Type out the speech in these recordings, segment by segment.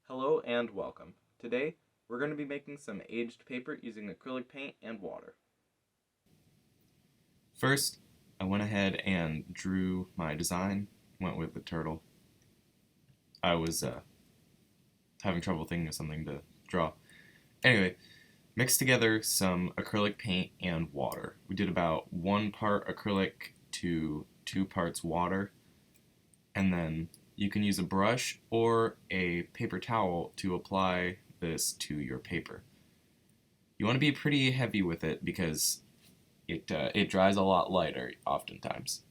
Hello and welcome. Today, we're going to be making some aged paper using acrylic paint and water. First, I went ahead and drew my design, went with the turtle. I was having trouble thinking of something to draw. Anyway, mixed together some acrylic paint and water. We did about 1 part acrylic to 2 parts water, and then you can use a brush or a paper towel to apply this to your paper. You want to be pretty heavy with it because it dries a lot lighter oftentimes.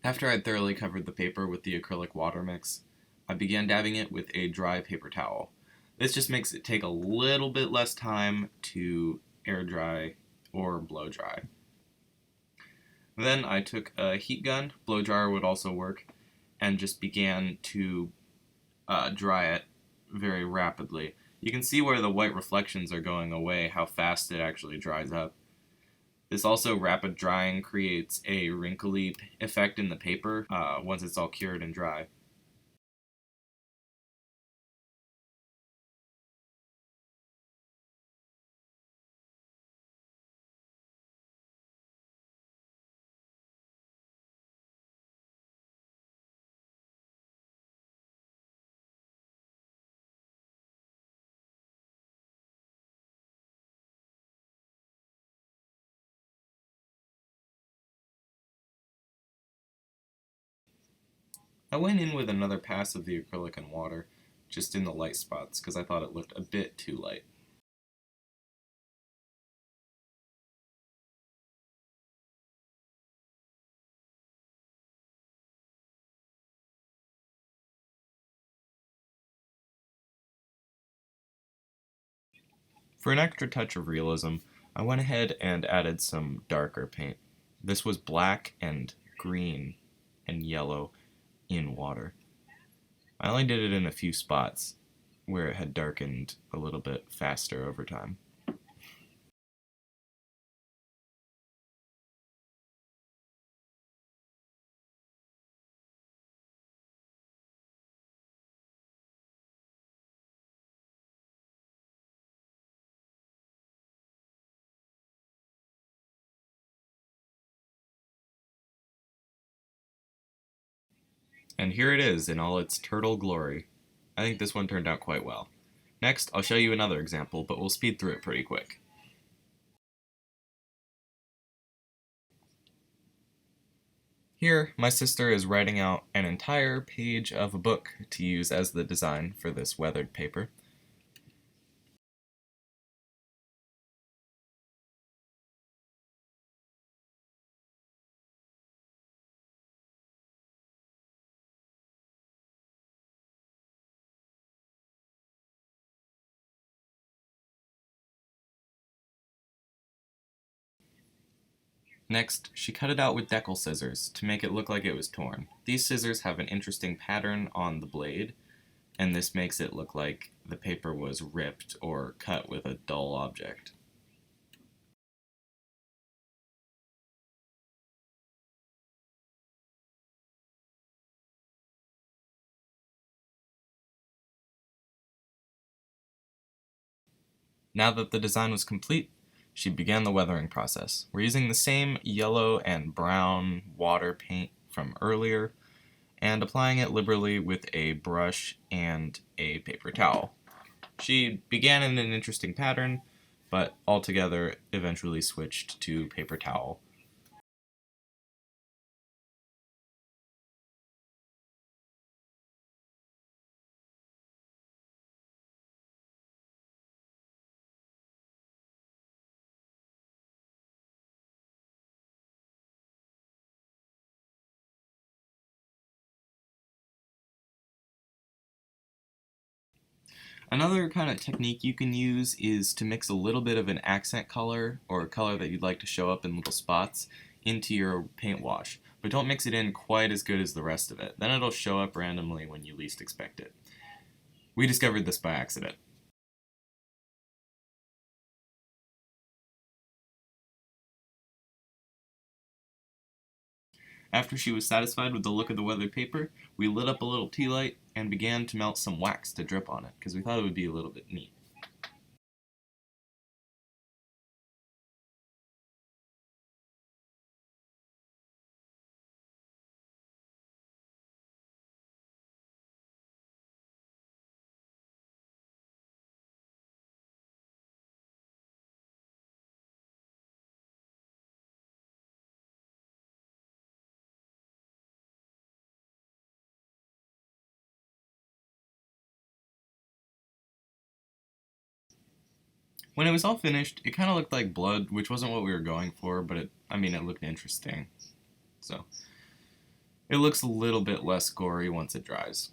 After I'd thoroughly covered the paper with the acrylic water mix, I began dabbing it with a dry paper towel. This just makes it take a little bit less time to air dry or blow dry. Then I took a heat gun, blow dryer would also work, and just began to dry it very rapidly. You can see where the white reflections are going away, how fast it actually dries up. This also rapid drying creates a wrinkly effect in the paper once it's all cured and dry. I went in with another pass of the acrylic and water, just in the light spots, because I thought it looked a bit too light. For an extra touch of realism, I went ahead and added some darker paint. This was black and green and yellow in water. I only did it in a few spots where it had darkened a little bit faster over time. And here it is in all its turtle glory. I think this one turned out quite well. Next, I'll show you another example, but we'll speed through it pretty quick. Here, my sister is writing out an entire page of a book to use as the design for this weathered paper. Next, she cut it out with decal scissors to make it look like it was torn. These scissors have an interesting pattern on the blade, and this makes it look like the paper was ripped or cut with a dull object. Now that the design was complete, she began the weathering process. We're using the same yellow and brown water paint from earlier and applying it liberally with a brush and a paper towel. She began in an interesting pattern, but altogether eventually switched to paper towel. Another kind of technique you can use is to mix a little bit of an accent color or a color that you'd like to show up in little spots into your paint wash, but don't mix it in quite as good as the rest of it. Then it'll show up randomly when you least expect it. We discovered this by accident. After she was satisfied with the look of the weathered paper, we lit up a little tea light and began to melt some wax to drip on it, because we thought it would be a little bit neat. When it was all finished, it kind of looked like blood, which wasn't what we were going for, but it looked interesting. So, it looks a little bit less gory once it dries.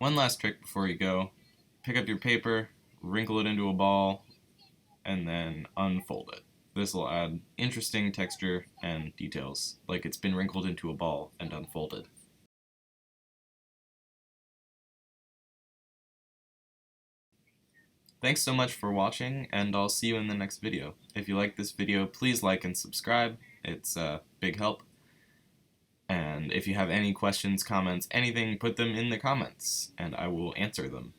One last trick before you go. Pick up your paper, wrinkle it into a ball, and then unfold it. This will add interesting texture and details, like it's been wrinkled into a ball and unfolded. Thanks so much for watching, and I'll see you in the next video. If you like this video, please like and subscribe. It's a big help. And if you have any questions, comments, anything, put them in the comments, and I will answer them.